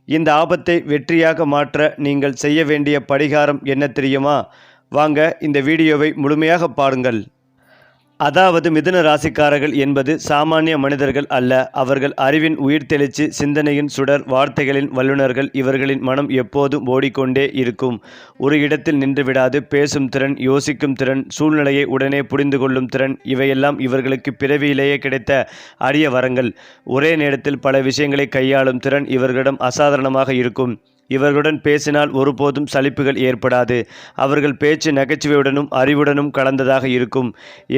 இந்த ஆபத்தை வெற்றியாக மாற்ற நீங்கள் செய்ய வேண்டிய பரிகாரம் என்ன தெரியுமா? வாங்க இந்த வீடியோவை முழுமையாக பாருங்கள். அதாவது மிதுன ராசிக்காரர்கள் என்பது சாமானிய மனிதர்கள் அல்ல. அவர்கள் அறிவின் உயிர்த்தெழுச்சி, சிந்தனையின் சுடர், வார்த்தைகளின் வல்லுநர்கள். இவர்களின் மனம் எப்போதும் ஓடிக்கொண்டே இருக்கும். ஒரு இடத்தில் நின்று விடாது. பேசும் திறன், யோசிக்கும் திறன், சூழ்நிலையை உடனே புரிந்து கொள்ளும் திறன், இவையெல்லாம் இவர்களுக்கு பிறவியிலேயே கிடைத்த அரிய வரங்கள். ஒரே நேரத்தில் பல விஷயங்களை கையாளும் திறன் இவர்களிடம் அசாதாரணமாக இருக்கும். இவர்களுடன் பேசினால் ஒருபோதும் சலிப்புகள் ஏற்படாது. அவர்கள் பேச்சு நகைச்சுவையுடனும் அறிவுடனும் கலந்ததாக இருக்கும்.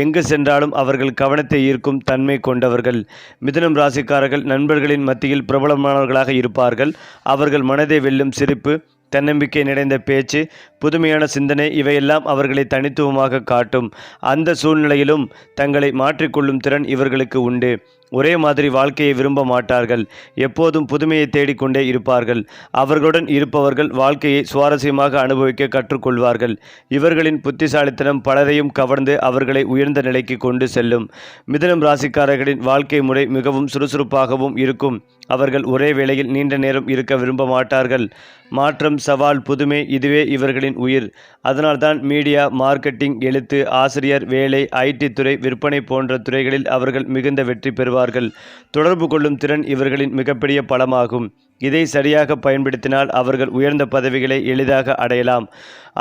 எங்கு சென்றாலும் அவர்கள் கவனத்தை ஈர்க்கும் தன்மை கொண்டவர்கள். மிதுனம் ராசிக்காரர்கள் நண்பர்களின் மத்தியில் பிரபலமானவர்களாக இருப்பார்கள். அவர்கள் மனதை வெல்லும் சிரிப்பு, தன்னம்பிக்கை நிறைந்த பேச்சு, புதுமையான சிந்தனை இவையெல்லாம் அவர்களை தனித்துவமாக காட்டும். அந்த சூழ்நிலையிலும் தங்களை மாற்றிக்கொள்ளும் திறன் இவர்களுக்கு உண்டு. ஒரே மாதிரி வாழ்க்கையை விரும்ப மாட்டார்கள். எப்போதும் புதுமையை தேடிக்கொண்டே இருப்பார்கள். அவர்களுடன் இருப்பவர்கள் வாழ்க்கையை சுவாரஸ்யமாக அனுபவிக்க கற்றுக்கொள்வார்கள். இவர்களின் புத்திசாலித்தனம் பலரையும் கவர்ந்து அவர்களை உயர்ந்த நிலைக்கு கொண்டு செல்லும். மிதுனம் ராசிக்காரர்களின் வாழ்க்கை முறை மிகவும் சுறுசுறுப்பாகவும் இருக்கும். அவர்கள் ஒரே வேளையில் நீண்ட நேரம் இருக்க விரும்ப மாட்டார்கள். மாற்றம், சவால், புதுமை இதுவே இவர்களின் உயிர். அதனால்தான் மீடியா, மார்க்கெட்டிங், எழுத்து, ஆசிரியர் வேலை, ஐடி துறை, விற்பனை போன்ற துறைகளில் அவர்கள் மிகுந்த வெற்றி பெறுவார்கள். தொடர்பு கொள்ளும் திறன் இவர்களின் மிகப்பெரிய பலமாகும். இதை சரியாக பயன்படுத்தினால் அவர்கள் உயர்ந்த பதவிகளை எளிதாக அடையலாம்.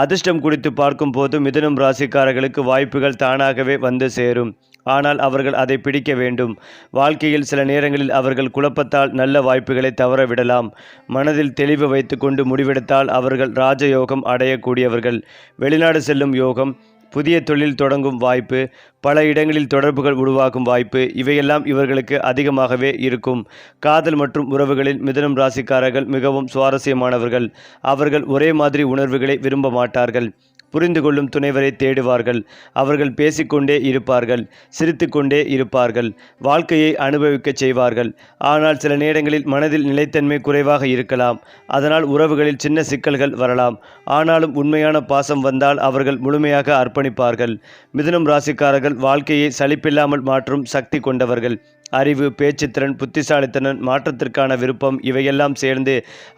அதிர்ஷ்டம் குறித்து பார்க்கும்போது மிதுனம் ராசிக்காரர்களுக்கு வாய்ப்புகள் தானாகவே வந்து சேரும். ஆனால் அவர்கள் அதை பிடிக்க வேண்டும். வாழ்க்கையில் சில நேரங்களில் அவர்கள் குழப்பத்தால் நல்ல வாய்ப்புகளை தவற விடலாம். மனதில் தெளிவு வைத்துக்கொண்டு முடிவெடுத்தால் அவர்கள் ராஜயோகம் அடையக்கூடியவர்கள். வெளிநாடு செல்லும் யோகம், புதிய தொழில் தொடங்கும் வாய்ப்பு, பல இடங்களில் தொடர்புகள் உருவாகும் வாய்ப்பு இவையெல்லாம் இவர்களுக்கு அதிகமாகவே இருக்கும். காதல் மற்றும் உறவுகளில் மிதுனம் ராசிக்காரர்கள் மிகவும் சுவாரஸ்யமானவர்கள். அவர்கள் ஒரே மாதிரி உணர்வுகளை விரும்ப மாட்டார்கள். புரிந்து கொள்ளும் துணைவரை தேடுவார்கள். அவர்கள் பேசிக்கொண்டே இருப்பார்கள், சிரித்து கொண்டே இருப்பார்கள், வாழ்க்கையை அனுபவிக்கச் செய்வார்கள். ஆனால் சில நேரங்களில் மனதில் நிலைத்தன்மை குறைவாக இருக்கலாம். அதனால் உறவுகளில் சின்ன சிக்கல்கள் வரலாம். ஆனாலும் உண்மையான பாசம் வந்தால் அவர்கள் முழுமையாக அர்ப்பணிப்பார்கள். மிதுனம் ராசிக்காரர்கள் வாழ்க்கையை சலிப்பில்லாமல் மாற்றும் சக்தி கொண்டவர்கள். அறிவு, பேச்சுத்திறன், புத்திசாலித்தனம், மாற்றத்திற்கான விருப்பம் இவையெல்லாம் சேர்ந்து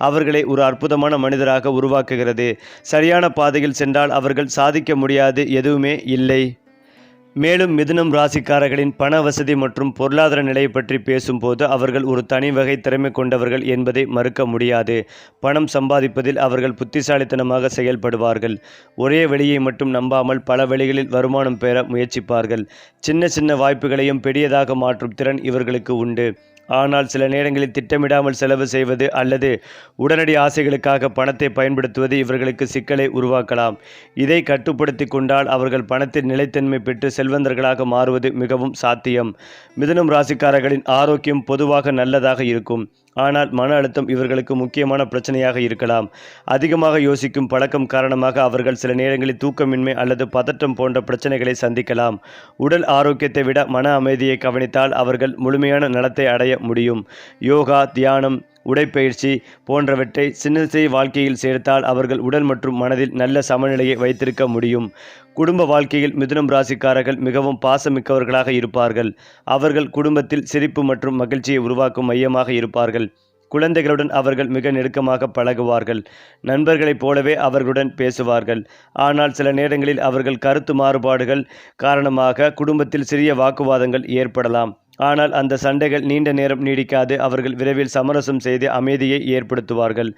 அவர்களை ஒரு அற்புதமான மனிதராக உருவாக்குகிறது. சரியான பாதையில் சென்றால் அவர்கள் சாதிக்க முடியாது எதுவுமே இல்லை. மேலும் மிதுனம் ராசிக்காரர்களின் பண வசதி மற்றும் பொருளாதார நிலையை பற்றி பேசும்போது அவர்கள் ஒரு தனி வகை திறமை கொண்டவர்கள் என்பதை மறுக்க முடியாது. பணம் சம்பாதிப்பதில் அவர்கள் புத்திசாலித்தனமாக செயல்படுவார்கள். ஒரே வழியை மட்டும் நம்பாமல் பல வழிகளில் வருமானம் பெற முயற்சிப்பார்கள். சின்ன சின்ன வாய்ப்புகளையும் பெரியதாக மாற்றும் திறன் இவர்களுக்கு உண்டு. ஆனால் சில நேரங்களில் திட்டமிடாமல் செலவு செய்வது அல்லது உடனடி ஆசைகளுக்காக பணத்தை பயன்படுத்துவது இவர்களுக்கு சிக்கலை உருவாக்கலாம். இதை கட்டுப்படுத்தி கொண்டால் அவர்கள் பணத்தில் நிலைத்தன்மை பெற்று செல்வந்தர்களாக மாறுவது மிகவும் சாத்தியம். மிதுனம் ராசிக்காரர்களின் ஆரோக்கியம் பொதுவாக நல்லதாக இருக்கும். ஆனால் மன அழுத்தம் இவர்களுக்கு முக்கியமான பிரச்சனையாக இருக்கலாம். அதிகமாக யோசிக்கும் பழக்கம் காரணமாக அவர்கள் சில நேரங்களில் தூக்கமின்மை அல்லது பதட்டம் போன்ற பிரச்சனைகளை சந்திக்கலாம். உடல் ஆரோக்கியத்தை விட மன அமைதியை கவனித்தால் அவர்கள் முழுமையான நலத்தை அடைய முடியும். யோகா, தியானம், உடைப்பயிற்சி போன்றவற்றை சின்னத்தை வாழ்க்கையில் சேர்த்தால் அவர்கள் உடல் மற்றும் மனதில் நல்ல சமநிலையை வைத்திருக்க முடியும். குடும்ப வாழ்க்கையில் மிதுனம் ராசிக்காரர்கள் மிகவும் பாசமிக்கவர்களாக இருப்பார்கள். அவர்கள் குடும்பத்தில் சிரிப்பு மற்றும் மகிழ்ச்சியை உருவாக்கும் மையமாக இருப்பார்கள். குழந்தைகளுடன் அவர்கள் மிக நெருக்கமாக பழகுவார்கள். நண்பர்களைப் போலவே அவர்களுடன் பேசுவார்கள். ஆனால் சில நேரங்களில் அவர்கள் கருத்து மாறுபாடுகள் காரணமாக குடும்பத்தில் சிறிய வாக்குவாதங்கள் ஏற்படலாம். ஆனால் அந்த சண்டைகள் நீண்ட நேரம் நீடிக்காது. அவர்கள் விரைவில் சமரசம் செய்து அமைதியை ஏற்படுத்துவார்கள்.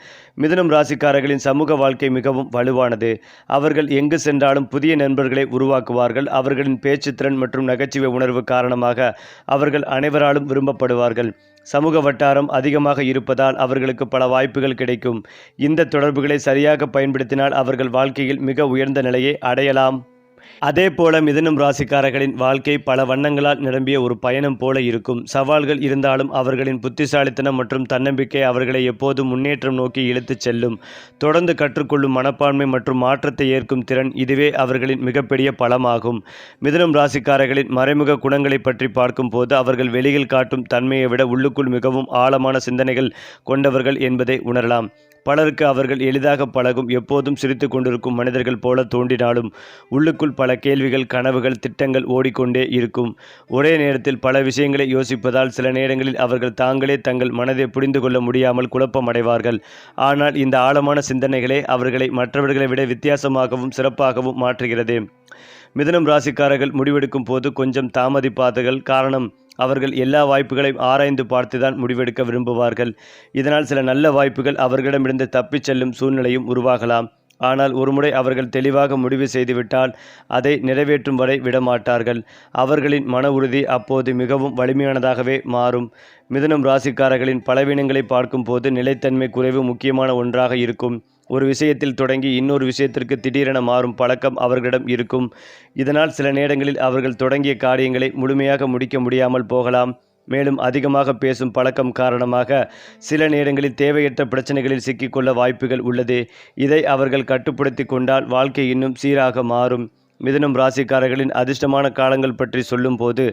மிதுனம் ராசிக்காரர்களின் சமூக வாழ்க்கை மிகவும் வலுவானது. அவர்கள் எங்கு சென்றாலும் புதிய நண்பர்களை உருவாக்குவார்கள். அவர்களின் பேச்சுத்திறன் மற்றும் நகைச்சுவை உணர்வு காரணமாக அவர்கள் அனைவராலும் விரும்பப்படுவார்கள். சமூக வட்டாரம் அதிகமாக இருப்பதால் அவர்களுக்கு பல வாய்ப்புகள் கிடைக்கும். இந்த தொடர்புகளை சரியாக பயன்படுத்தினால் அவர்கள் வாழ்க்கையில் மிக உயர்ந்த நிலையை அடையலாம். அதேபோல மிதுனம் ராசிக்காரர்களின் வாழ்க்கை பல வண்ணங்களால் நிரம்பிய ஒரு பயணம் போல இருக்கும். சவால்கள் இருந்தாலும் அவர்களின் புத்திசாலித்தனம் மற்றும் தன்னம்பிக்கை அவர்களை எப்போதும் முன்னேற்றம் நோக்கி இழுத்துச் செல்லும். தொடர்ந்து கற்றுக்கொள்ளும் மனப்பான்மை மற்றும் மாற்றத்தை ஏற்கும் திறன் இதுவே அவர்களின் மிகப்பெரிய பலமாகும். மிதுனம் ராசிக்காரர்களின் மறைமுக குணங்களை பற்றி பார்க்கும்போது அவர்கள் வெளியில் காட்டும் தன்மையை விட உள்ளுக்குள் மிகவும் ஆழமான சிந்தனைகள் கொண்டவர்கள் என்பதை உணரலாம். பலருக்கு அவர்கள் எளிதாக பழகும், எப்போதும் சிரித்து கொண்டிருக்கும் மனிதர்கள் போல தோன்றினாலும் உள்ளுக்குள் பல கேள்விகள், கனவுகள், திட்டங்கள் ஓடிக்கொண்டே இருக்கும். ஒரே நேரத்தில் பல விஷயங்களை யோசிப்பதால் சில நேரங்களில் அவர்கள் தாங்களே தங்கள் மனதை புரிந்து கொள்ள முடியாமல் குழப்பமடைவார்கள். ஆனால் இந்த ஆழமான சிந்தனைகளே அவர்களை மற்றவர்களை விட வித்தியாசமாகவும் சிறப்பாகவும் மாற்றுகிறது. மிதுனம் ராசிக்காரர்கள் முடிவெடுக்கும் போது கொஞ்சம் தாமதிப்பார்கள். காரணம், அவர்கள் எல்லா வாய்ப்புகளையும் ஆராய்ந்து பார்த்துதான் முடிவெடுக்க விரும்புவார்கள். இதனால் சில நல்ல வாய்ப்புகள் அவர்களிடமிருந்து தப்பிச் செல்லும் சூழ்நிலையும் உருவாகலாம். ஆனால் ஒருமுறை அவர்கள் தெளிவாக முடிவு செய்துவிட்டால் அதை நிறைவேற்றும் வரை விடமாட்டார்கள். அவர்களின் மன உறுதி அப்போது மிகவும் வலிமையானதாகவே மாறும். மிதுனம் ராசிக்காரர்களின் பலவீனங்களை பார்க்கும்போது நிலைத்தன்மை குறைவு முக்கியமான ஒன்றாக இருக்கும். ஒரு விஷயத்தில் தொடங்கி இன்னொரு விஷயத்திற்கு திடீரென மாறும் பழக்கம் அவர்களிடம் இருக்கும். இதனால் சில நேரங்களில் அவர்கள் தொடங்கிய காரியங்களை முழுமையாக முடிக்க முடியாமல் போகலாம். மேலும் அதிகமாக பேசும் பழக்கம் காரணமாக சில நேரங்களில் தேவையற்ற பிரச்சனைகளில் சிக்கிக்கொள்ள வாய்ப்புகள் உள்ளது. இதை அவர்கள் கட்டுப்படுத்தி கொண்டால் வாழ்க்கை இன்னும் சீராக மாறும். மிதுனம் ராசிக்காரர்களின் அதிர்ஷ்டமான காலங்கள் பற்றி சொல்லும்போது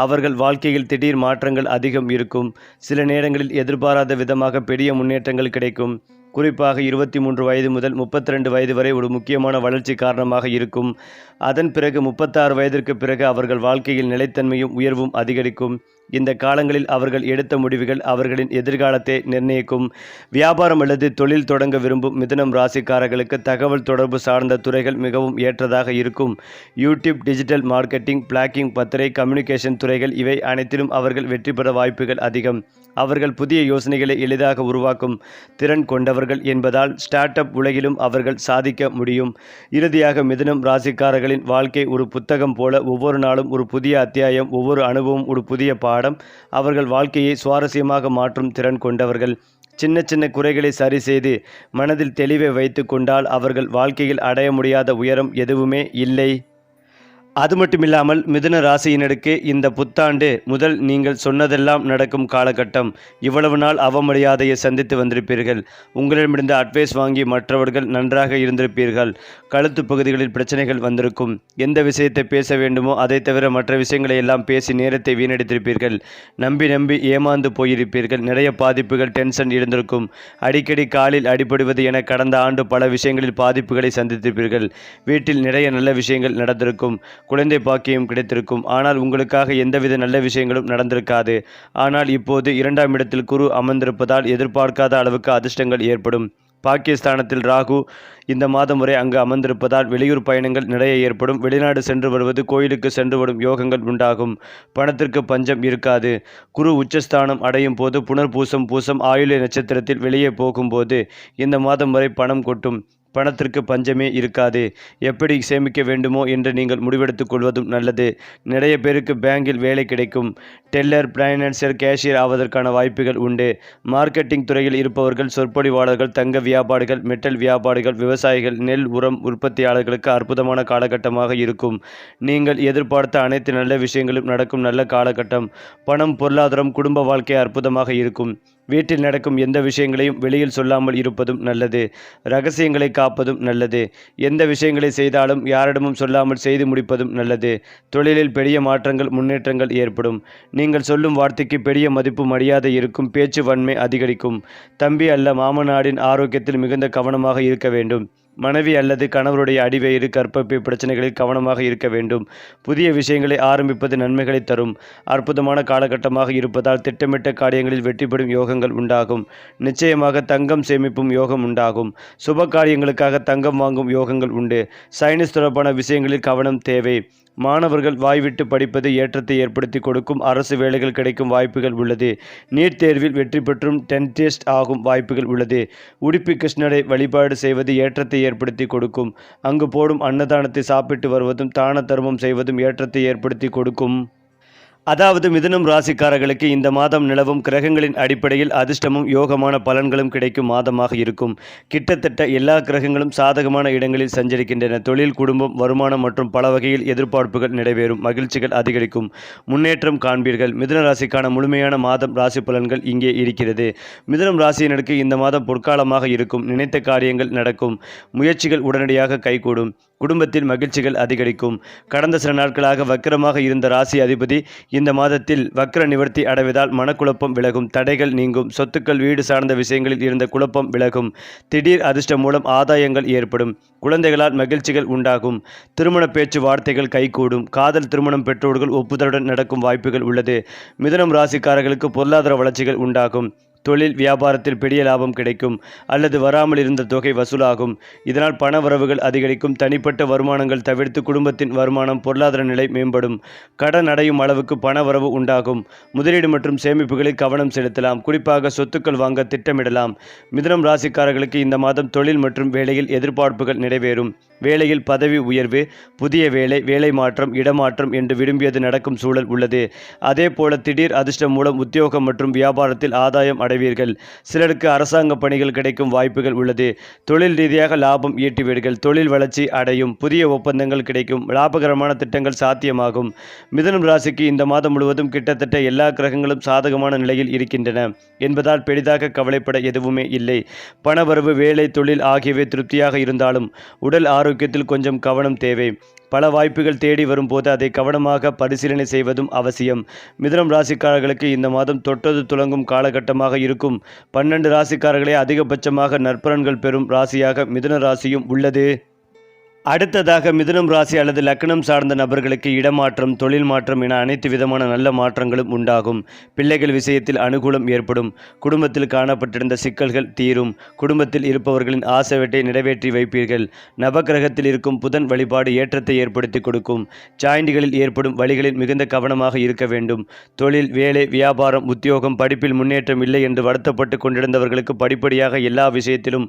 அவர்கள் வாழ்க்கையில் திடீர் மாற்றங்கள் அதிகம் இருக்கும். சில நேரங்களில் எதிர்பாராத விதமாக பெரிய முன்னேற்றங்கள் கிடைக்கும். குறிப்பாக 23 வயது முதல் 32 வயது வரை ஒரு முக்கியமான வளர்ச்சி காரணமாக இருக்கும். அதன் பிறகு 36 வயதிற்கு பிறகு அவர்கள் வாழ்க்கையில் நிலைத்தன்மையும் உயர்வும் அதிகரிக்கும். இந்த காலங்களில் அவர்கள் எடுத்த முடிவுகள் அவர்களின் எதிர்காலத்தை நிர்ணயிக்கும். வியாபாரம் அல்லது தொழில் தொடங்க விரும்பும் மிதுனம் ராசிக்காரர்களுக்கு தகவல் தொடர்பு சார்ந்த துறைகள் மிகவும் ஏற்றதாக இருக்கும். யூடியூப், டிஜிட்டல் மார்க்கெட்டிங், பிளாக்கிங், பத்திரை, கம்யூனிகேஷன் துறைகள் இவை அனைத்திலும் அவர்கள் வெற்றி பெற வாய்ப்புகள் அதிகம். அவர்கள் புதிய யோசனைகளை எளிதாக உருவாக்கும் திறன் கொண்டவர்கள் என்பதால் ஸ்டார்ட் அப் உலகிலும் அவர்கள் சாதிக்க முடியும். இறுதியாக மிதுனம் ராசிக்காரர்களின் வாழ்க்கை ஒரு புத்தகம் போல. ஒவ்வொரு நாளும் ஒரு புதிய அத்தியாயம், ஒவ்வொரு அனுபவம் ஒரு புதிய பாடம். அவர்கள் வாழ்க்கையை சுவாரஸ்யமாக மாற்றும் திறன் கொண்டவர்கள். சின்ன சின்ன குறைகளை சரி செய்து மனதில் தெளிவை வைத்து கொண்டால் அவர்கள் வாழ்க்கையில் அடைய முடியாத உயரம் எதுவுமே இல்லை. அது மட்டுமில்லாமல் மிதுன ராசியினருக்கு இந்த புத்தாண்டு முதல் நீங்கள் சொன்னதெல்லாம் நடக்கும் காலகட்டம். இவ்வளவு நாள் அவமரியாதையை சந்தித்து வந்திருப்பீர்கள். உங்களிடமிருந்து அட்வைஸ் வாங்கி மற்றவர்கள் நன்றாக இருந்திருப்பீர்கள். கழுத்து பகுதிகளில் பிரச்சனைகள் வந்திருக்கும். எந்த விஷயத்தை பேச வேண்டுமோ அதை தவிர மற்ற விஷயங்களை எல்லாம் பேசி நேரத்தை வீணடித்திருப்பீர்கள். நம்பி நம்பி ஏமாந்து போயிருப்பீர்கள். நிறைய பாதிப்புகள், டென்ஷன் இருந்திருக்கும். அடிக்கடி காலில் அடிபடுவது என கடந்த ஆண்டு பல விஷயங்களில் பாதிப்புகளை சந்தித்திருப்பீர்கள். வீட்டில் நிறைய நல்ல விஷயங்கள் நடந்திருக்கும். குழந்தை பாக்கியம் கிடைத்திருக்கும். ஆனால் உங்களுக்காக எந்தவித நல்ல விஷயங்களும் நடந்திருக்காது. ஆனால் இப்போது 2ஆம் இடத்தில் குரு அமர்ந்திருப்பதால் எதிர்பார்க்காத அளவுக்கு அதிர்ஷ்டங்கள் ஏற்படும். பாகிஸ்தானத்தில் ராகு இந்த மாதம் வரை அங்கு அமர்ந்திருப்பதால் வெளியூர் பயணங்கள் நிறைய ஏற்படும். வெளிநாடு சென்று வருவது, கோயிலுக்கு சென்று வரும் யோகங்கள் உண்டாகும். பணத்திற்கு பஞ்சம் இருக்காது. குரு உச்சஸ்தானம் அடையும் போது பூசம் ஆயுள்ய நட்சத்திரத்தில் வெளியே போகும்போது இந்த மாதம் வரை பணம் கொட்டும். பணத்திற்கு பஞ்சமே இருக்காது. எப்படி சேமிக்க வேண்டுமோ என்று நீங்கள் முடிவெடுத்துக் கொள்வதும் நல்லது. நிறைய பேருக்கு பேங்கில் வேலை கிடைக்கும். டெல்லர், பைனான்சியர், கேஷியர் ஆவதற்கான வாய்ப்புகள் உண்டு. மார்க்கெட்டிங் துறையில் இருப்பவர்கள், சொற்பொழிவாளர்கள், தங்க வியாபாரிகள், மெட்டல் வியாபாரிகள், விவசாயிகள், நெல் உரம் உற்பத்தியாளர்களுக்கு அற்புதமான காலகட்டமாக இருக்கும். நீங்கள் எதிர்பார்த்த அனைத்து நல்ல விஷயங்களும் நடக்கும் நல்ல காலகட்டம். பணம், பொருளாதாரம், குடும்ப வாழ்க்கை அற்புதமாக இருக்கும். வீட்டில் நடக்கும் எந்த விஷயங்களையும் வெளியில் சொல்லாமல் இருப்பதும் நல்லது. ரகசியங்களை காப்பதும் நல்லது. எந்த விஷயங்களை செய்தாலும் யாரிடமும் சொல்லாமல் செய்து முடிப்பதும் நல்லது. தொழிலில் பெரிய மாற்றங்கள், முன்னேற்றங்கள் ஏற்படும். நீங்கள் சொல்லும் வார்த்தைக்கு பெரிய மதிப்பு, மரியாதை இருக்கும். பேச்சு வன்மை அதிகரிக்கும். தம்பி அல்ல மாமனாரின் ஆரோக்கியத்தில் மிகுந்த கவனமாக இருக்க வேண்டும். மனைவி அல்லது கணவருடைய அடிவயிறு, கர்ப்பப்பை பிரச்சனைகளில் கவனமாக இருக்க வேண்டும். புதிய விஷயங்களை ஆரம்பிப்பது நன்மைகளை தரும். அற்புதமான காலகட்டமாக இருப்பதால் திட்டமிட்ட காரியங்களில் வெற்றிபெறும் யோகங்கள் உண்டாகும். நிச்சயமாக தங்கம் சேமிப்பும் யோகம் உண்டாகும். சுப காரியங்களுக்காக தங்கம் வாங்கும் யோகங்கள் உண்டு. சைனஸ் தொடர்பான விஷயங்களில் கவனம் தேவை. மாணவர்கள் வாய்விட்டு படிப்பது ஏற்றத்தை ஏற்படுத்தி கொடுக்கும். அரசு வேலைகள் கிடைக்கும் வாய்ப்புகள் உள்ளது. நீட் தேர்வில் வெற்றி பெற்றும் டென்டிஸ்ட் ஆகும் வாய்ப்புகள் உள்ளது. உடுப்பி கிருஷ்ணரை வழிபாடு செய்வது ஏற்றத்தை ஏற்படுத்தி கொடுக்கும். அங்கு போடும் அன்னதானத்தை சாப்பிட்டு வருவதும் தான தர்மம் செய்வதும் ஏற்றத்தை ஏற்படுத்தி கொடுக்கும். அதாவது மிதுனம் ராசிக்காரர்களுக்கு இந்த மாதம் நிலவும் கிரகங்களின் அடிப்படையில் அதிர்ஷ்டமும் யோகமான பலன்களும் கிடைக்கும் மாதமாக இருக்கும். கிட்டத்தட்ட எல்லா கிரகங்களும் சாதகமான இடங்களில் சஞ்சரிக்கின்றன. தொழில், குடும்பம், வருமானம் மற்றும் பல வகையில் எதிர்பார்ப்புகள் நிறைவேறும். மகிழ்ச்சிகள் அதிகரிக்கும். முன்னேற்றம் காண்பீர்கள். மிதுன ராசிக்கான முழுமையான மாதம் ராசி பலன்கள் இங்கே இருக்கிறது. மிதுனம் ராசியினருக்கு இந்த மாதம் பொற்காலமாக இருக்கும். நினைத்த காரியங்கள் நடக்கும். முயற்சிகள் உடனடியாக கைகூடும். குடும்பத்தில் மகிழ்ச்சிகள் அதிகரிக்கும். கடந்த சில நாட்களாக வக்கிரமாக இருந்த ராசி அதிபதி இந்த மாதத்தில் வக்கிர நிவர்த்தி அடைவதால் மனக்குழப்பம் விலகும், தடைகள் நீங்கும், சொத்துக்கள் வீடு சார்ந்த விஷயங்களில் இருந்த குழப்பம் விலகும், திடீர் அதிர்ஷ்டம் மூலம் ஆதாயங்கள் ஏற்படும், குழந்தைகளால் மகிழ்ச்சிகள் உண்டாகும், திருமண பேச்சு வார்த்தைகள் கைகூடும், காதல் திருமணம் பெற்றோர்கள் ஒப்புதலுடன் நடக்கும் வாய்ப்புகள் உள்ளது. மிதுனம் ராசிக்காரர்களுக்கு பொருளாதார வளர்ச்சிகள் உண்டாகும். தொழில் வியாபாரத்தில் பெரிய லாபம் கிடைக்கும் அல்லது வராமல் இருந்த தொகை வசூலாகும். இதனால் பண வரவுகள் அதிகரிக்கும். தனிப்பட்ட வருமானங்கள் தவிர்த்து குடும்பத்தின் வருமானம் பொருளாதார நிலை மேம்படும். கடன் அடையும் அளவுக்கு பண வரவு உண்டாகும். முதலீடு மற்றும் சேமிப்புகளில் கவனம் செலுத்தலாம். குறிப்பாக சொத்துக்கள் வாங்க திட்டமிடலாம். மிதுனம் ராசிக்காரர்களுக்கு இந்த மாதம் தொழில் மற்றும் வேலையில் எதிர்பார்ப்புகள் நிறைவேறும். வேலையில் பதவி உயர்வு, புதிய வேலை, வேலை மாற்றம், இடமாற்றம் என்று விரும்பியது நடக்கும் சூழல் உள்ளது. அதேபோல திடீர் அதிர்ஷ்டம் மூலம் உத்தியோகம் மற்றும் வியாபாரத்தில் ஆதாயம் அடைவீர்கள். சிலருக்கு அரசாங்க பணிகள் கிடைக்கும் வாய்ப்புகள் உள்ளது. தொழில் ரீதியாக லாபம் ஈட்டுவீர்கள். தொழில் வளர்ச்சி அடையும். புதிய ஒப்பந்தங்கள் கிடைக்கும். லாபகரமான திட்டங்கள் சாத்தியமாகும். மிதுனம் ராசிக்கு இந்த மாதம் முழுவதும் கிட்டத்தட்ட எல்லா கிரகங்களும் சாதகமான நிலையில் இருக்கின்றன என்பதால் பெரிதாக கவலைப்பட எதுவுமே இல்லை. பணவரவு, வேலை, தொழில் ஆகியவை திருப்தியாக இருந்தாலும் உடல் ஆரோக்கியத்தில் கொஞ்சம் கவனம் தேவை. பல வாய்ப்புகள் தேடி வரும்போது அதை கவனமாக பரிசீலனை செய்வதும் அவசியம். மிதுனம் ராசிக்காரர்களுக்கு இந்த மாதம் தொட்டது துலங்கும் காலகட்டமாக இருக்கும். 12 ராசிக்காரர்களே அதிகபட்சமாக நற்பலன்கள் பெறும் ராசியாக மிதுன ராசியும் உள்ளது. அடுத்ததாக மிதுனம் ராசி அல்லது லக்னம் சார்ந்த நபர்களுக்கு இடமாற்றம், தொழில் மாற்றம் என அனைத்து விதமான நல்ல மாற்றங்களும் உண்டாகும். பிள்ளைகள் விஷயத்தில் அனுகூலம் ஏற்படும். குடும்பத்தில் காணப்பட்டிருந்த சிக்கல்கள் தீரும். குடும்பத்தில் இருப்பவர்களின் ஆசைவற்றை நிறைவேற்றி வைப்பீர்கள். நவக்கிரகத்தில் இருக்கும் புதன் வழிபாடு ஏற்றத்தை ஏற்படுத்தி கொடுக்கும். ஜாயிண்டுகளில் ஏற்படும் வழிகளில் மிகுந்த கவனமாக இருக்க வேண்டும். தொழில், வேலை, வியாபாரம், உத்தியோகம், படிப்பில் முன்னேற்றம் இல்லை என்று வருத்தப்பட்டு கொண்டிருந்தவர்களுக்கு படிப்படியாக எல்லா விஷயத்திலும்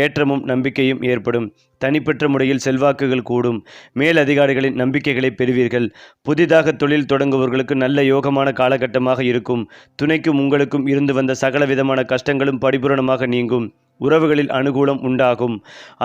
ஏற்றமும் நம்பிக்கையும் ஏற்படும். தனிப்பட்ட முறையில் செல்வாக்குகள் கூடும். மேல் அதிகாரிகளின் நம்பிக்கைகளை பெறுவீர்கள். புதிதாக தொழில் தொடங்குபவர்களுக்கு நல்ல யோகமான காலகட்டமாக இருக்கும். துணைக்கும் உங்களுக்கும் இருந்து வந்த சகல விதமான கஷ்டங்களும் பரிபூரணமாக நீங்கும். உறவுகளில் அனுகூலம் உண்டாகும்.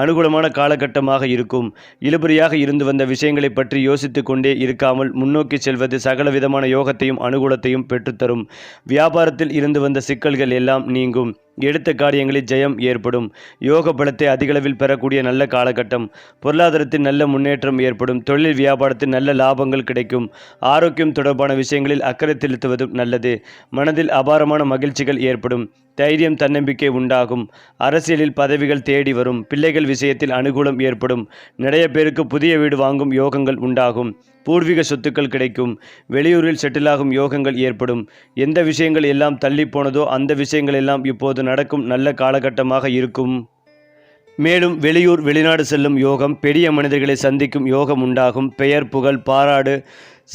அனுகூலமான காலகட்டமாக இருக்கும். இழுபறியாக இருந்து வந்த விஷயங்களை பற்றி யோசித்து கொண்டே இருக்காமல் முன்னோக்கி செல்வது சகல விதமான யோகத்தையும் அனுகூலத்தையும் பெற்றுத்தரும். வியாபாரத்தில் இருந்து வந்த சிக்கல்கள் எல்லாம் நீங்கும். எடுத்த காரியங்களில் ஜெயம் ஏற்படும். யோக பலத்தை அதிகளவில் பெறக்கூடிய நல்ல காலகட்டம். பொருளாதாரத்தில் நல்ல முன்னேற்றம் ஏற்படும். தொழில் வியாபாரத்தில் நல்ல லாபங்கள் கிடைக்கும். ஆரோக்கியம் தொடர்பான விஷயங்களில் அக்கறை செலுத்துவதும் நல்லது. மனதில் அபாரமான மகிழ்ச்சிகள் ஏற்படும். தைரியம், தன்னம்பிக்கை உண்டாகும். அரசியலில் பதவிகள் தேடி வரும். பிள்ளைகள் விஷயத்தில் அனுகூலம் ஏற்படும். நிறைய பேருக்கு புதிய வீடு வாங்கும் யோகங்கள் உண்டாகும். பூர்வீக சொத்துக்கள் கிடைக்கும். வெளியூரில் செட்டிலாகும் யோகங்கள் ஏற்படும். எந்த விஷயங்கள் எல்லாம் தள்ளி போனதோ அந்த விஷயங்கள் எல்லாம் இப்போது நடக்கும் நல்ல காலகட்டமாக இருக்கும். மேலும் வெளியூர், வெளிநாடு செல்லும் யோகம், பெரிய மனிதர்களை சந்திக்கும் யோகம் உண்டாகும். பெயர், புகழ், பாராடு,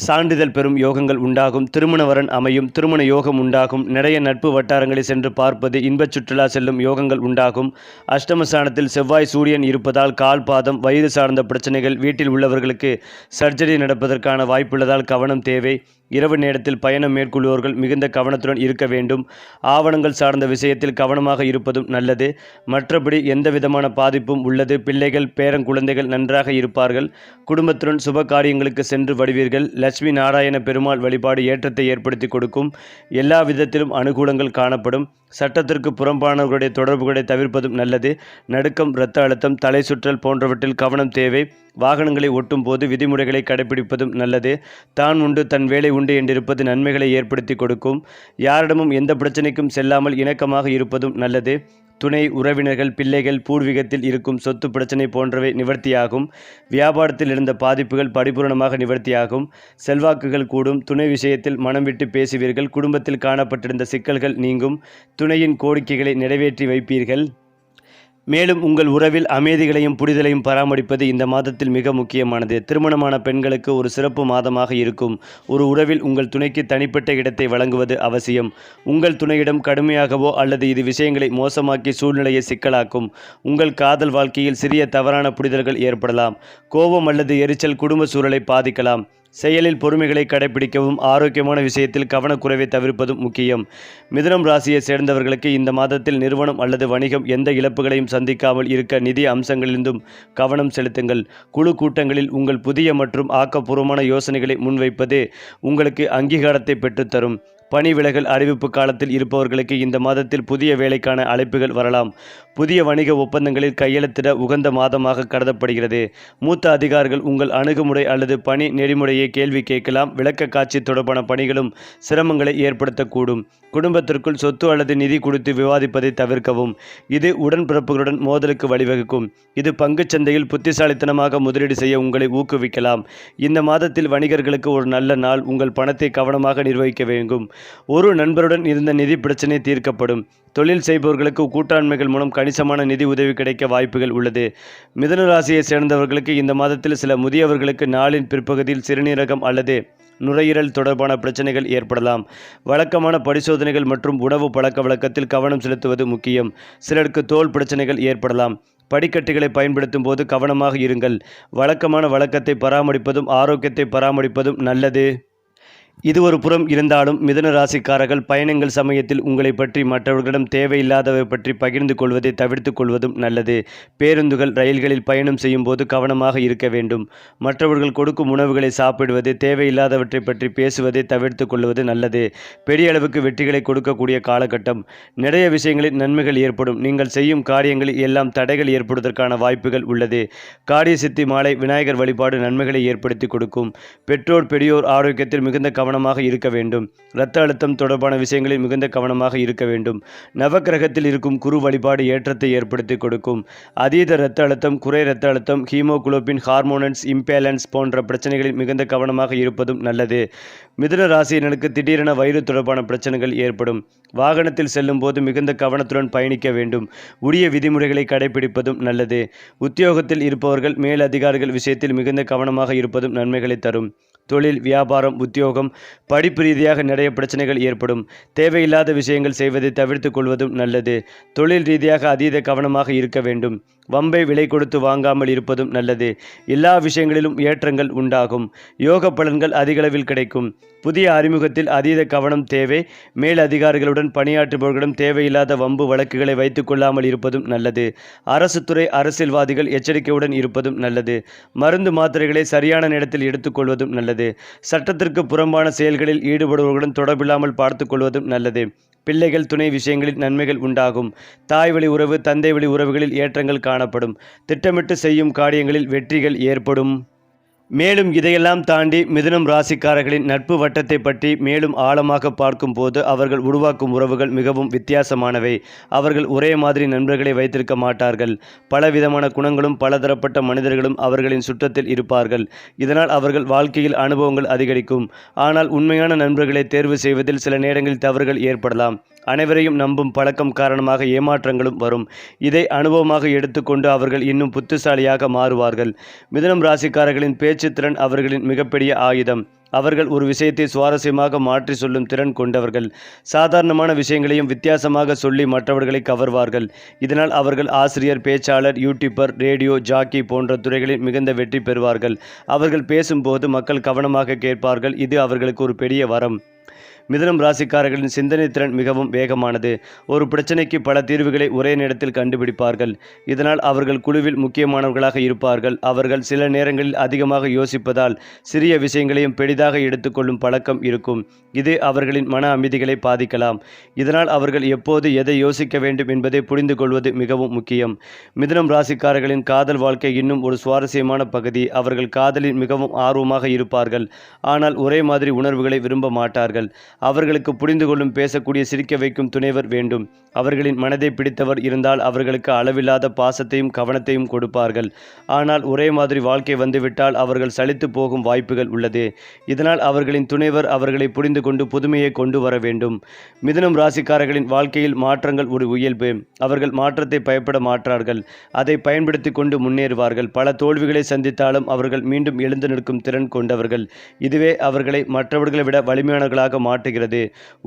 சான்றிதழ் பெறும் யோகங்கள் உண்டாகும். திருமண வரன் அமையும். திருமண யோகம் உண்டாகும். நிறைய நட்பு வட்டாரங்களை சென்று பார்ப்பது, இன்பச் சுற்றுலா செல்லும் யோகங்கள் உண்டாகும். அஷ்டமஸ்தானத்தில் செவ்வாய், சூரியன் இருப்பதால் கால், பாதம், வயிறு சார்ந்த பிரச்சனைகள், வீட்டில் உள்ளவர்களுக்கு சர்ஜரி நடப்பதற்கான வாய்ப்புள்ளதால் கவனம் தேவை. இரவு நேரத்தில் பயணம் மேற்கொள்வோர்கள் மிகுந்த கவனத்துடன் இருக்க வேண்டும். ஆவணங்கள் சார்ந்த விஷயத்தில் கவனமாக இருப்பதும் நல்லது. மற்றபடி எந்த விதமான பாதிப்பும் உள்ளது. பிள்ளைகள், பேரங்குழந்தைகள் நன்றாக இருப்பார்கள். குடும்பத்துடன் சுப காரியங்களுக்கு சென்று வருவீர்கள். லட்சுமி நாராயண பெருமாள் வழிபாடு ஏற்றத்தை ஏற்படுத்தி கொடுக்கும். எல்லா விதத்திலும் அனுகூலங்கள் காணப்படும். சட்டத்திற்கு புறம்பானவர்களுடைய தொடர்புகளை தவிர்ப்பதும் நல்லது. நடுக்கம், இரத்த அழுத்தம், தலை சுற்றல் போன்றவற்றில் கவனம் தேவை. வாகனங்களை ஓட்டும் போது விதிமுறைகளை கடைபிடிப்பதும் நல்லது. தான் உண்டு தன் வேலை உண்டு என்றிருப்பது நன்மைகளை ஏற்படுத்தி கொடுக்கும். யாரிடமும் எந்த பிரச்சனைக்கும் செல்லாமல் இணக்கமாக இருப்பதும் நல்லது. துணை, உறவினர்கள், பிள்ளைகள், பூர்வீகத்தில் இருக்கும் சொத்து பிரச்சனை போன்றவை நிவர்த்தியாகும். வியாபாரத்தில் இருந்த பாதிப்புகள் பரிபூரணமாக நிவர்த்தியாகும். செல்வாக்குகள் கூடும். துணை விஷயத்தில் மனம் விட்டு பேசுவீர்கள். குடும்பத்தில் காணப்பட்டிருந்த சிக்கல்கள் நீங்கும். துணையின் கோரிக்கைகளை நிறைவேற்றி வைப்பீர்கள். மேலும் உங்கள் உறவில் அமைதிகளையும் புரிதலையும் பராமரிப்பது இந்த மாதத்தில் மிக முக்கியமானது. திருமணமான பெண்களுக்கு ஒரு சிறப்பு மாதமாக இருக்கும். ஒரு உறவில் உங்கள் துணைக்கு தனிப்பட்ட இடத்தை வழங்குவது அவசியம். உங்கள் துணையிடம் கடுமையாகவோ அல்லது இது விஷயங்களை மோசமாக்கி சூழ்நிலையை சிக்கலாக்கும். உங்கள் காதல் வாழ்க்கையில் சிறிய தவறான புரிதல்கள் ஏற்படலாம். கோபம் அல்லது எரிச்சல் குடும்ப சூழலை பாதிக்கலாம். செயலில் பொறுமைகளை கடைபிடிக்கவும் ஆரோக்கியமான விஷயத்தில் கவனக்குறைவை தவிர்ப்பதும் முக்கியம். மிதுனம் ராசியை சேர்ந்தவர்களுக்கு இந்த மாதத்தில் நிறுவனம் அல்லது வணிகம் எந்த இழப்புகளையும் சந்திக்காமல் இருக்க நிதி அம்சங்களிலிருந்தும் கவனம் செலுத்துங்கள். குழு கூட்டங்களில் உங்கள் புதிய மற்றும் ஆக்கப்பூர்வமான யோசனைகளை முன்வைப்பது உங்களுக்கு அங்கீகாரத்தை பெற்றுத்தரும். பணி விலகல் அறிவிப்பு காலத்தில் இருப்பவர்களுக்கு இந்த மாதத்தில் புதிய வேலைக்கான அழைப்புகள் வரலாம். புதிய வணிக ஒப்பந்தங்களில் கையெழுத்திட உகந்த மாதமாக கருதப்படுகிறது. மூத்த அதிகாரிகள் உங்கள் அணுகுமுறை அல்லது பணி நெறிமுறையை கேள்வி கேட்கலாம். விளக்க காட்சி தொடர்பான பணிகளும் சிரமங்களை ஏற்படுத்தக்கூடும். குடும்பத்திற்குள் சொத்து அல்லது நிதி குறித்து விவாதிப்பதை தவிர்க்கவும். இது உடன்பிறப்புகளுடன் மோதலுக்கு வழிவகுக்கும். இது பங்குச் சந்தையில் புத்திசாலித்தனமாக முதலீடு செய்ய உங்களை ஊக்குவிக்கலாம். இந்த மாதத்தில் வணிகர்களுக்கு ஒரு நல்ல நாள். உங்கள் பணத்தை கவனமாக நிர்வகிக்க வேண்டும். ஒரு நண்பருடன் இருந்த நிதி பிரச்சனை தீர்க்கப்படும். தொழில் செய்பவர்களுக்கு கூட்டாண்மைகள் மூலம் கணிசமான நிதி உதவி கிடைக்க வாய்ப்புகள் உள்ளது. மிதுன ராசியை சேர்ந்தவர்களுக்கு இந்த மாதத்தில் சில முதியவர்களுக்கு நாளின் பிற்பகுதியில் சிறுநீரகம் அல்லது நுரையீரல் தொடர்பான பிரச்சனைகள் ஏற்படலாம். வழக்கமான பரிசோதனைகள் மற்றும் உணவு பழக்க வழக்கத்தில் கவனம் செலுத்துவது முக்கியம். சிலருக்கு தோல் பிரச்சனைகள் ஏற்படலாம். படிக்கட்டுகளை பயன்படுத்தும் போது கவனமாக இருங்கள். வழக்கமான வழக்கத்தை பராமரிப்பதும் ஆரோக்கியத்தை பராமரிப்பதும் நல்லது. இது ஒரு புறம் இருந்தாலும் மிதுன ராசிக்காரர்கள் பயணங்கள் சமயத்தில் உங்களை பற்றி மற்றவர்களிடம் தேவையில்லாதவை பற்றி பகிர்ந்து கொள்வதை தவிர்த்து கொள்வதும் நல்லது. பேருந்துகள் ரயில்களில் பயணம் செய்யும் போது கவனமாக இருக்க வேண்டும். மற்றவர்கள் கொடுக்கும் உணவுகளை சாப்பிடுவது தேவையில்லாதவற்றை பற்றி பேசுவதை தவிர்த்து கொள்வது நல்லது. பெரிய அளவுக்கு வெற்றிகளை கொடுக்கக்கூடிய காலகட்டம். நிறைய விஷயங்களில் நன்மைகள் ஏற்படும். நீங்கள் செய்யும் காரியங்களில் எல்லாம் தடைகள் ஏற்படுவதற்கான வாய்ப்புகள் உள்ளது. காரிய சித்தி மாலை விநாயகர் வழிபாடு நன்மைகளை ஏற்படுத்தி கொடுக்கும். பெற்றோர் பெரியோர் ஆரோக்கியத்தில் மிகுந்த கவனமாக இருக்க வேண்டும். இரத்த அழுத்தம் தொடர்பான விஷயங்களில் மிகுந்த கவனமாக இருக்க வேண்டும். நவக்கிரகத்தில் இருக்கும் குரு வழிபாடு ஏற்றத்தை ஏற்படுத்தி கொடுக்கும். அதீத இரத்த அழுத்தம், குறை இரத்த அழுத்தம், ஹீமோகுளோபின், ஹார்மோனன்ஸ் இம்பேலன்ஸ் போன்ற பிரச்சனைகளில் மிகுந்த கவனமாக இருப்பதும் நல்லது. மிதுன ராசியினருக்கு திடீரென வயிறு தொடர்பான பிரச்சனைகள் ஏற்படும். வாகனத்தில் செல்லும் போது மிகுந்த கவனத்துடன் பயணிக்க வேண்டும். உரிய விதிமுறைகளை கடைபிடிப்பதும் நல்லது. உத்தியோகத்தில் இருப்பவர்கள் மேல் அதிகாரிகள் விஷயத்தில் மிகுந்த கவனமாக இருப்பதும் நன்மைகளை தரும். தொழில், வியாபாரம், உத்தியோகம், படிப்பு ரீதியாக நிறைய பிரச்சனைகள் ஏற்படும். தேவையில்லாத விஷயங்கள் செய்வதை தவிர்த்து கொள்வதும் நல்லது. தொழில் ரீதியாக அதீத கவனமாக இருக்க வேண்டும். வம்பை விலை கொடுத்து வாங்காமல் இருப்பதும் நல்லது. எல்லா விஷயங்களிலும் ஏற்றங்கள் உண்டாகும். யோக பலன்கள் அதிகளவில் கிடைக்கும். புதிய அறிமுகத்தில் அதீத கவனம் தேவை. மேல் அதிகாரிகளுடன் பணியாற்றுபவர்களிடம் தேவையில்லாத வம்பு வழக்குகளை வைத்துக் கொள்ளாமல் இருப்பதும் நல்லது. அரசு துறை அரசியல்வாதிகள் எச்சரிக்கையுடன் இருப்பதும் நல்லது. மருந்து மாத்திரைகளை சரியான நேரத்தில் எடுத்துக்கொள்வதும் நல்லது. சட்டத்திற்கு புறம்பான செயல்களில் ஈடுபடுபவர்களுடன் தொடர்பில்லாமல் பார்த்து கொள்வதும் நல்லது. பிள்ளைகள் துணை விஷயங்களில் நன்மைகள் உண்டாகும். தாய் வழி உறவு, தந்தை வழி உறவுகளில் ஏற்றங்கள் காணப்படும். திட்டமிட்டு செய்யும் காரியங்களில் வெற்றிகள் ஏற்படும். மேலும் இதையெல்லாம் தாண்டி மிதுனம் ராசிக்காரர்களின் நட்பு வட்டத்தை பற்றி மேலும் ஆழமாக பார்க்கும்போது அவர்கள் உருவாக்கும் உறவுகள் மிகவும் வித்தியாசமானவை. அவர்கள் ஒரே மாதிரி நண்பர்களை வைத்திருக்க மாட்டார்கள். பலவிதமான குணங்களும் பலதரப்பட்ட மனிதர்களும் அவர்களின் சுற்றத்தில் இருப்பார்கள். இதனால் அவர்கள் வாழ்க்கையில் அனுபவங்கள் அதிகரிக்கும். ஆனால் உண்மையான நண்பர்களை தேர்வு செய்வதில் சில நேரங்களில் தவறுகள் ஏற்படலாம். அனைவரையும் நம்பும் பழக்கம் காரணமாக ஏமாற்றங்களும் வரும். இதை அனுபவமாக எடுத்துக்கொண்டு அவர்கள் இன்னும் புத்திசாலியாக மாறுவார்கள். மிதுனம் ராசிக்காரர்களின் பேச்சுத்திறன் அவர்களின் மிகப்பெரிய ஆயுதம். அவர்கள் ஒரு விஷயத்தை சுவாரஸ்யமாக மாற்றி சொல்லும் திறன் கொண்டவர்கள். சாதாரணமான விஷயங்களையும் வித்தியாசமாக சொல்லி மற்றவர்களை கவர்வார்கள். இதனால் அவர்கள் ஆசிரியர், பேச்சாளர், யூடியூபர், ரேடியோ ஜாக்கி போன்ற துறைகளில் மிகுந்த வெற்றி பெறுவார்கள். அவர்கள் பேசும்போது மக்கள் கவனமாக கேட்பார்கள். இது அவர்களுக்கு ஒரு பெரிய வரம். மிதுனம் ராசிக்காரர்களின் சிந்தனை திறன் மிகவும் வேகமானது. ஒரு பிரச்சனைக்கு பல தீர்வுகளை ஒரே நேரத்தில் கண்டுபிடிப்பார்கள். இதனால் அவர்கள் குழுவில் முக்கியமானவர்களாக இருப்பார்கள். அவர்கள் சில நேரங்களில் அதிகமாக யோசிப்பதால் சிறிய விஷயங்களையும் பெரிதாக எடுத்துக்கொள்ளும் பழக்கம் இருக்கும். இது அவர்களின் மன அமைதிகளை பாதிக்கலாம். இதனால் அவர்கள் எப்போது எதை யோசிக்க வேண்டும் என்பதை புரிந்து கொள்வது மிகவும் முக்கியம். மிதுனம் ராசிக்காரர்களின் காதல் வாழ்க்கை இன்னும் ஒரு சுவாரஸ்யமான பகுதி. அவர்கள் காதலில் மிகவும் ஆர்வமாக இருப்பார்கள். ஆனால் ஒரே மாதிரி உணர்வுகளை விரும்ப மாட்டார்கள். அவர்களுக்கு புரிந்து கொள்ளும், பேசக்கூடிய, சிரிக்க வைக்கும் துணைவர் வேண்டும். அவர்களின் மனதை பிடித்தவர் இருந்தால் அவர்களுக்கு அளவில்லாத பாசத்தையும் கவனத்தையும் கொடுப்பார்கள். ஆனால் ஒரே மாதிரி வாழ்க்கை வந்துவிட்டால் அவர்கள் சலித்து போகும் வாய்ப்புகள் உள்ளது. இதனால் அவர்களின் துணைவர் அவர்களை புரிந்து கொண்டு புதுமையை கொண்டு வர வேண்டும். மிதுனம் ராசிக்காரர்களின் வாழ்க்கையில் மாற்றங்கள் ஒரு இயல்பு. அவர்கள் மாற்றத்தை பயப்பட மாட்டார்கள். அதை பயன்படுத்தி கொண்டு முன்னேறுவார்கள். பல தோல்விகளை சந்தித்தாலும் அவர்கள் மீண்டும் எழுந்து நிற்கும் திறன் கொண்டவர்கள். இதுவே அவர்களை மற்றவர்களை விட வலிமையானவர்களாக மாற்றுகிறது.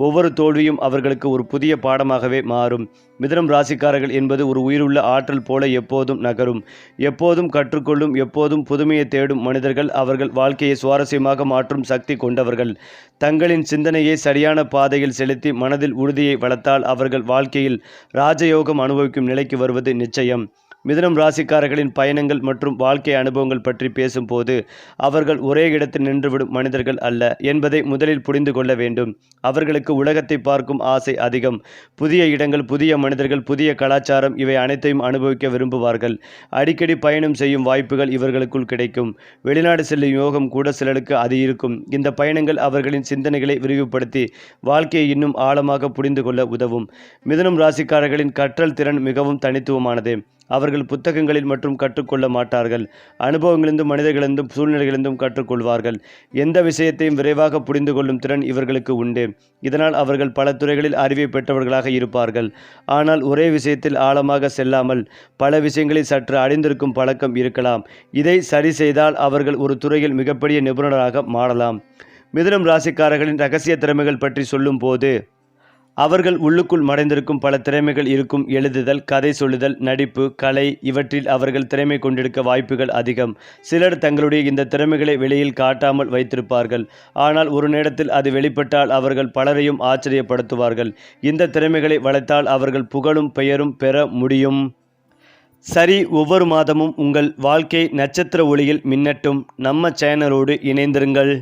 ஒவ்வொரு தோல்வியும் அவர்களுக்கு ஒரு புதிய பாடமாகவே மாறும். மிதுனம் ராசிக்காரர்கள் என்பது ஒரு உயிருள்ள ஆற்றல் போல எப்போதும் நகரும், எப்போதும் கற்றுக்கொள்ளும், எப்போதும் புதுமையை தேடும் மனிதர்கள். அவர்கள் வாழ்க்கையை சுவாரஸ்யமாக மாற்றும் சக்தி கொண்டவர்கள். தங்களின் சிந்தனையை சரியான பாதையில் செலுத்தி மனதில் உறுதியை வளர்த்தால் அவர்கள் வாழ்க்கையில் ராஜயோகம் அனுபவிக்கும் நிலைக்கு வருவது நிச்சயம். மிதுனம் ராசிக்காரர்களின் பயணங்கள் மற்றும் வாழ்க்கை அனுபவங்கள் பற்றி பேசும்போது அவர்கள் ஒரே இடத்தில் நின்றுவிடும் மனிதர்கள் அல்ல என்பதை முதலில் புரிந்து கொள்ள வேண்டும். அவர்களுக்கு உலகத்தை பார்க்கும் ஆசை அதிகம். புதிய இடங்கள், புதிய மனிதர்கள், புதிய கலாச்சாரம் இவை அனைத்தையும் அனுபவிக்க விரும்புவார்கள். அடிக்கடி பயணம் செய்யும் வாய்ப்புகள் இவர்களுக்குள் கிடைக்கும். வெளிநாடு செல்லும் யோகம் கூட சிலருக்கு அது இருக்கும். இந்த பயணங்கள் அவர்களின் சிந்தனைகளை விரிவுபடுத்தி வாழ்க்கையை இன்னும் ஆழமாக புரிந்து கொள்ள உதவும். மிதுனம் ராசிக்காரர்களின் கற்றல் திறன் மிகவும் தனித்துவமானது. அவர்கள் புத்தகங்களில் மற்றும் கற்றுக்கொள்ள மாட்டார்கள். அனுபவங்களிலிருந்தும் மனிதர்களிருந்தும் சூழ்நிலைகளிலிருந்தும் கற்றுக்கொள்வார்கள். எந்த விஷயத்தையும் விரைவாக புரிந்து கொள்ளும் திறன் இவர்களுக்கு உண்டு. இதனால் அவர்கள் பல துறைகளில் அறிவை பெற்றவர்களாக இருப்பார்கள். ஆனால் ஒரே விஷயத்தில் ஆழமாக செல்லாமல் பல விஷயங்களை சற்று அறிந்திருக்கும் பழக்கம் இருக்கலாம். இதை சரி செய்தால் அவர்கள் ஒரு துறையில் மிகப்பெரிய நிபுணராக மாறலாம். மிதுனம் ராசிக்காரர்களின் இரகசிய திறமைகள் பற்றி சொல்லும் போது அவர்கள் உள்ளுக்குள் மறைந்திருக்கும் பல திறமைகள் இருக்கும். எழுதுதல், கதை சொல்லுதல், நடிப்பு, கலை இவற்றில் அவர்கள் திறமை கொண்டிருக்க வாய்ப்புகள் அதிகம். சிலர் தங்களுடைய இந்த திறமைகளை வெளியில் காட்டாமல் வைத்திருப்பார்கள். ஆனால் ஒரு நேரத்தில் அது வெளிப்பட்டால் அவர்கள் பலரையும் ஆச்சரியப்படுத்துவார்கள். இந்த திறமைகளை வளர்த்தால் அவர்கள் புகழும் பெயரும் பெற முடியும். சரி, ஒவ்வொரு மாதமும் உங்கள் வாழ்க்கை நட்சத்திர ஒளியில் மின்னட்டும். நம்ம சேனலோடு இணைந்திருங்கள்.